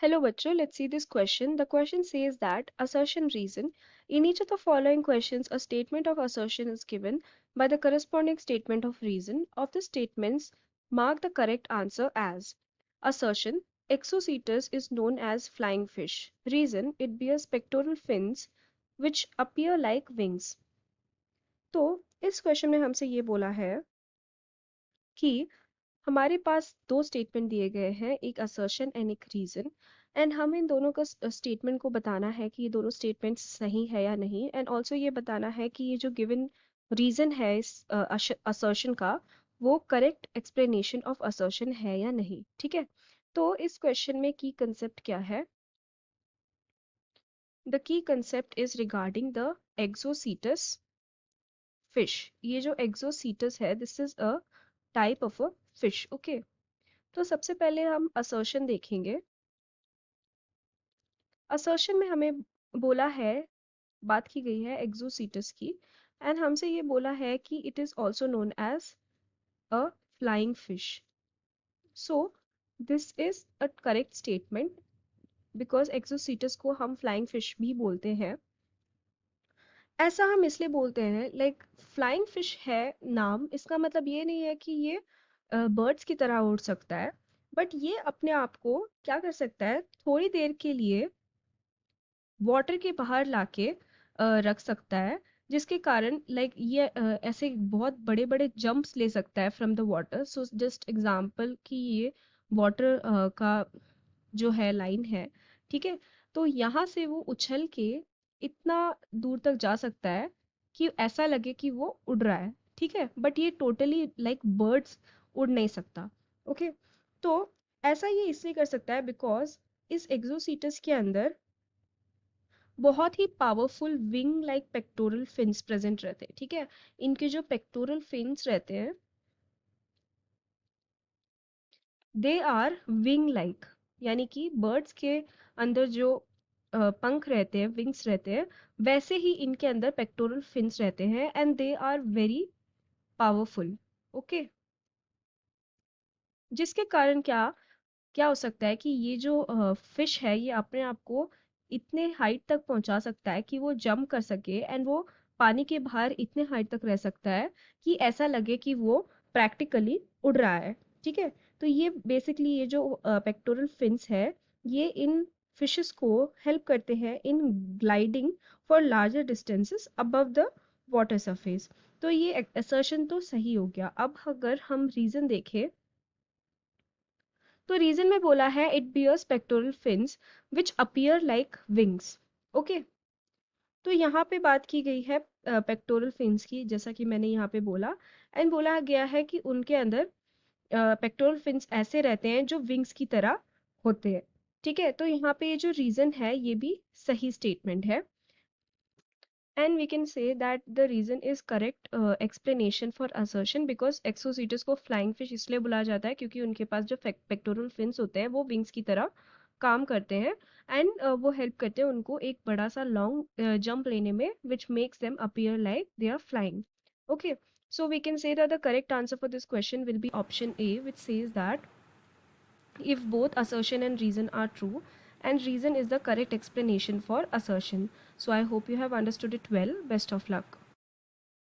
Hello, bachcho. Let's see this question. The question says that assertion reason. In each of the following questions, a statement of assertion is given by the corresponding statement of reason. Of the statements, mark the correct answer as assertion. Exocetus is known as flying fish. Reason, it bears pectoral fins which appear like wings. तो इस question में हमसे ये बोला है कि हमारे पास दो स्टेटमेंट दिए गए हैं, एक असर्शन एंड एक रीजन, एंड हम इन दोनों का स्टेटमेंट को बताना है कि ये दोनों स्टेटमेंट्स सही है या नहीं, एंड ऑल्सो ये बताना है कि ये जो गिवन रीजन है इस असर्शन का वो करेक्ट एक्सप्लेनेशन ऑफ असर्शन है या नहीं। ठीक है, तो इस क्वेश्चन में की कंसेप्ट क्या है? The key concept is regarding the exocoetus fish. ये जो एक्सोसीटस है, this is a type of a fish. Okay, तो सबसे पहले हम असर्शन देखेंगे। असर्शन में हमें बोला है, बात की गई है एक्सोसीटस की, एंड हमसे ये बोला है कि it is also known as a flying fish. So this is a correct statement because exocoetus को हम फ्लाइंग फिश भी बोलते हैं। ऐसा हम इसलिए बोलते हैं, लाइक फ्लाइंग फिश है नाम, इसका मतलब ये नहीं है कि ये बर्ड्स की तरह उड़ सकता है, बट ये अपने आप को क्या कर सकता है, थोड़ी देर के लिए वाटर के बाहर लाके रख सकता है, जिसके कारण लाइक ये ऐसे बहुत बड़े बड़े जंप्स ले सकता है from the water. So just example कि ये वाटर का जो है लाइन है, ठीक है, तो यहाँ से वो उछल के इतना दूर तक जा सकता है कि ऐसा लगे कि वो उड़ रहा है। ठीक है, बट ये टोटली लाइक बर्ड्स उड़ नहीं सकता। ओके, तो ऐसा ये इसलिए कर सकता है बिकॉज इस एक्सोसीटस के अंदर बहुत ही powerful wing like pectoral fins present रहते हैं। ठीक है, इनके जो पेक्टोरल फिन्स रहते हैं दे आर विंग लाइक, यानी कि बर्ड्स के अंदर जो पंख रहते हैं, विंग्स रहते हैं, वैसे ही इनके अंदर पेक्टोरल फिन्स रहते हैं and they are very powerful. Okay, जिसके कारण क्या क्या हो सकता है कि ये जो फिश है ये अपने आप को इतने हाइट तक पहुंचा सकता है कि वो जंप कर सके एंड वो पानी के बाहर इतने हाइट तक रह सकता है कि ऐसा लगे कि वो प्रैक्टिकली उड़ रहा है। ठीक है, तो ये बेसिकली ये जो पेक्टोरल फिन्स है ये इन फिशेस को हेल्प करते हैं in gliding for larger distances above the water surface. तो ये असर्शन तो सही हो गया। अब अगर हम रीजन देखें, तो रीजन में बोला है it bears pectoral fins which appear like wings. Okay, तो यहाँ पे बात की गई है पेक्टोरल फिन्स की, जैसा कि मैंने यहाँ पे बोला, एंड बोला गया है कि उनके अंदर पेक्टोरल फिन्स ऐसे रहते हैं जो विंग्स की तरह होते हैं। ठीक है, तो यहाँ पे ये जो रीजन है ये भी सही स्टेटमेंट है, and we can say that the reason is correct explanation for assertion because एक्सोसीटस को फ्लाइंग फिश इसलिए बुलाया जाता है क्योंकि उनके पास जो पेक्टोरल फिन्स होते हैं वो विंग्स की तरह काम करते हैं, एंड वो हेल्प करते हैं उनको एक बड़ा सा लॉन्ग जंप लेने में which makes them appear like they are flying. Okay, so we can say that the correct answer for this question will be option A, which says that if both assertion and reason are true, and reason is the correct explanation for assertion. So I hope you have understood it well. Best of luck.